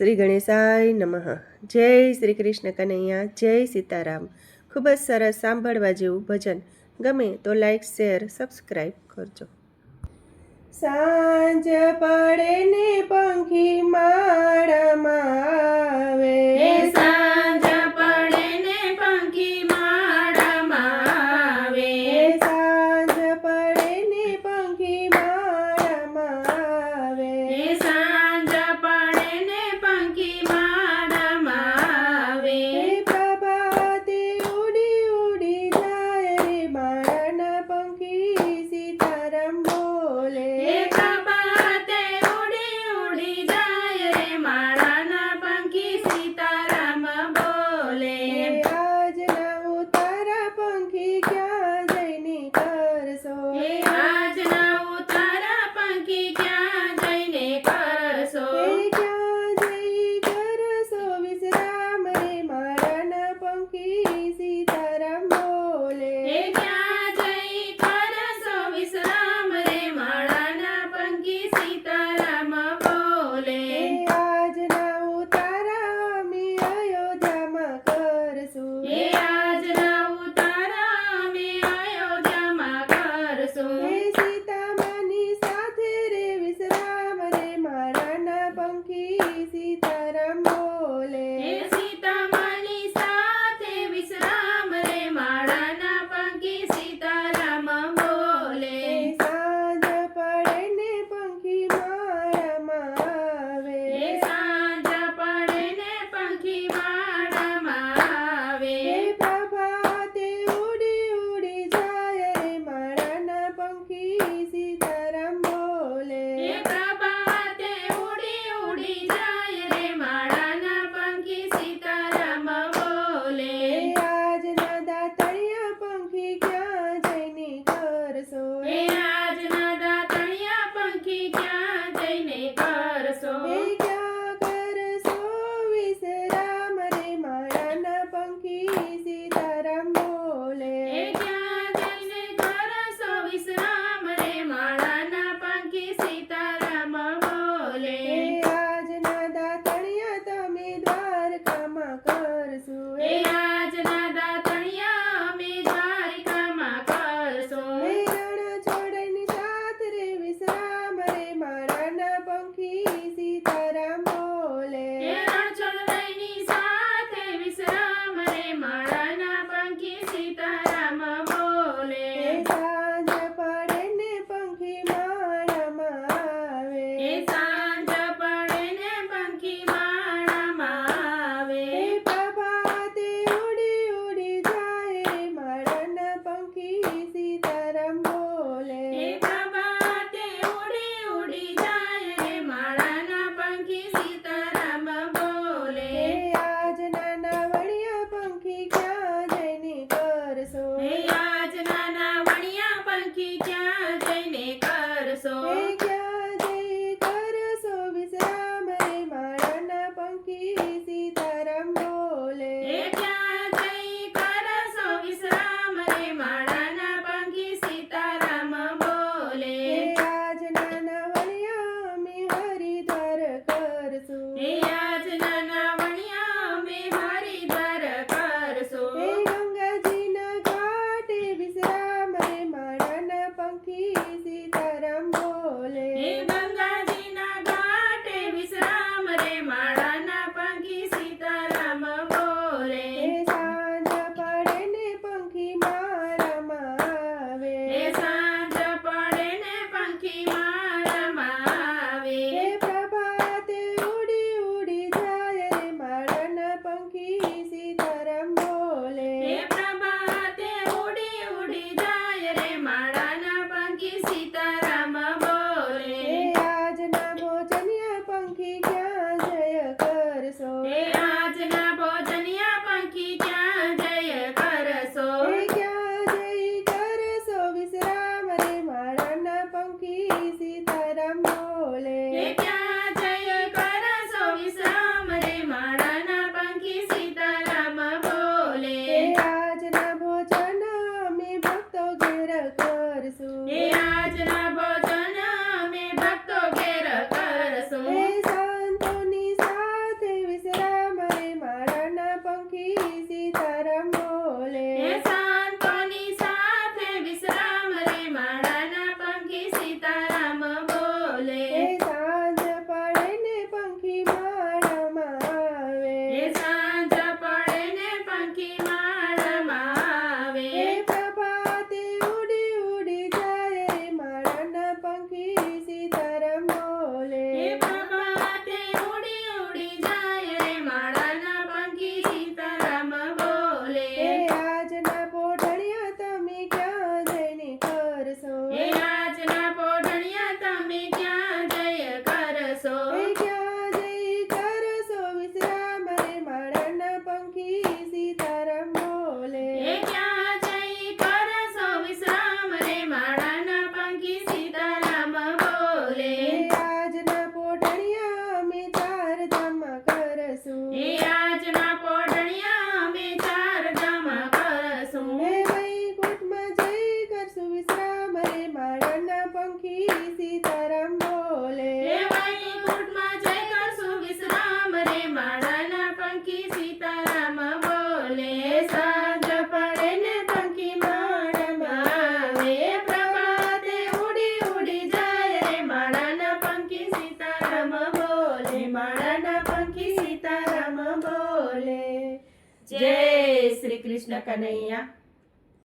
શ્રી ગણેશાય નમઃ. જય શ્રી કૃષ્ણ કનૈયા, જય સીતારામ. ખૂબ જ સરસ સાંભળવા જેવું ભજન. ગમે તો લાઈક, શેર, સબસ્ક્રાઈબ કરજો. સાંજ પડે ને પંખી માળામાં આવે, સાંજ પડે ને પંખી માળામાં આવે, સાંજ પડે ને પંખી માળામાં આવે, સાંજ પડે ને પંખી માળામાં આવે, પ્રભાતે ઉડી ઉડી જાય રે માળાના પંખી, સીતારામ બોલે. પ્રભાતે ઉડી ઉડી જાય રે માળાના પંખી, સીતારામ બોલે. આજના ઉતારા પંખી ક્યાં જઈને કરશો, આજના ઉતારા પંખી ક્યાં જઈને કરશો, ક્યાં જઈ કરશો વિશ્રામ રે માળાના પંખી, સીતારામ બોલે. ક્યાં જઈ કરશો વિશ્રામ રે માળાના પંખી, સીતારામ બોલે. આજના ઉતારા અમે અયોધ્યામાં કરશું, આજના ઉતારા અમે અયોધ્યામાં કરશું, સીતામાની સાથે રે વિશ્રામ રે માળાના પંખી, સીતારામ બોલે. સીતામાની સાથે વિશ્રામ રે માળાના પંખી, સીતારામ બોલે. સાંજ પડે ને પંખી માળામાં આવે, સાંજ પડે ને પંખી માળામાં આવે, પ્રભાતે ઉડી ઉડી જાય રે માળાના પંખી, સીતારામ બોલે. પ્રભાતે ઉડી ઉડી જાય રે માળાના પંખી, સીતારામ બોલે. આજના દાતણિયા પંખી ક્યાં જઈને કરશો, આજના દાતણિયા પંખી ક્યાં જઈને કરશો, ક્યાં કરશો વિશ્રામ રે માળાના પંખી, સીતારામ બોલે. ક્યાં જઈને કરશો વિશ્રામ રે માળાના પંખી, સીતારામ બોલે. આજના દાતણિયા તમે દ્વારકામાં કરશો, આજના દાતણિયા અમે દ્વારિકામાં કરશો, રણ છોડની સાથ રે વિશ્રામ રે માળાના પંખી, સીતારામ બોલે. રણછોડની સાથે વિશ્રામ રે માળાના પંખી, સીતારામ બોલે. સાંજ પડે ને પંખી માળામાં આવે, સાંજ પડે ને પંખી માળામાં આવે, પ્રભાતે ઉડી ઉડી જાય રે માળાના પંખી, સીતારામ બોલે. પ્રભાતે ઉડી ઉડી જાય રે માળાના પંખી, સીતારામ બોલે. આજના નાવડિયા પંખી ક્યાં જઈને કરશો, આજના નાવણિયા પંખી ક્યાં જઈને કરશો, ક્યાં જઈ કરશો વિશ્રામ રે માળાના પંખી, સીતારામ બોલે. ક્યાં જઈ કરશો વિશ્રામ રે માળાના પંખી, સીતારામ બોલે. આજના નાવડિયા અમે હરિદ્વાર કરશું, આજના નાવણિયા અમે હરિદ્વાર કરશું, ગંગાજીના ઘાટે વિશ્રામ રે માળાના પંખી, સીતારામ બોલે. ગંગાજીના ઘાટે વિશ્રામ રે માળાના પંખી, સીતારામ બોલે. સાંજ પડે ને પંખી માળામાં આવે, સાંજ પડે ને પંખી માળામાં આવે, પ્રભાતે ઉડી ઉડી જાય રે માળાના પંખી, સીતારામ બોલે. પ્રભાતે ઉડી ઉડી જાય રે માળાના પંખી, સીતારામ બોલે. આજના ભોજનિયા પંખી ક્યાં જય કરશો, આજના ભોજનિયા પંખી ક્યાં જય કરશો, ક્યાં જઈ કરશો વિશ્રામ રે માળાના પંખી, સીતારામ બોલે. ક્યાં જય કરશો વિશ્રામ રે માળાના પંખી, સીતારામ બોલે. આજના ભોજન અમે ભક્તો ઘેર કરશું, આજના ભોજન અમે ભક્તો ઘેર કરશું, સંતોની સાથ રે માળાના પંખી સીતારામ બોલે એ સાંજ પડે ને પંખી માળામાં આવે એ સાંજ પડે ને પંખી માળામાં આવે એ પ્રભાતે ઉડી ઉડી જાય રે માળાના પંખી સીતારામ બોલે એ પ્રભાતે ઉડી ઉડી જાય રે માળાના પંખી સીતારામ બોલે એ આજના પોઢણિયા તમે ક્યાં જઈને કરશો એ આજના પોઢણિયા તમે ક્યાં જય કરશો એ ક્યાં જઈ કરશો વિશ્રામ રે માળાના પંખી સીતારામ બોલે એ ક્યાં જઈ કરશો વિશ્રામ રે માળાના પંખી સીતારામ બોલે એ આજના પોઢણિયા અમે ચાર ધામમાં કરશું એ આજના પોઢણિયા અમે ચાર ધામા કરશું એ વૈકુંઠમાં જઈ કરશું વિશ્રામ રે માળાના પંખી સીતારામ બોલે એ વૈકુંઠમાં જય કરશું વિશ્રામ રે માળાના પંખી સીતારામ બોલે સાંજ પડે ને પંખી માળામાં આવે પ્રભાતે ઉડી ઉડી જાય રે માળાના પંખી સીતારામ બોલે માળાના પંખી સીતારામ બોલે જય શ્રી કૃષ્ણ કનૈયા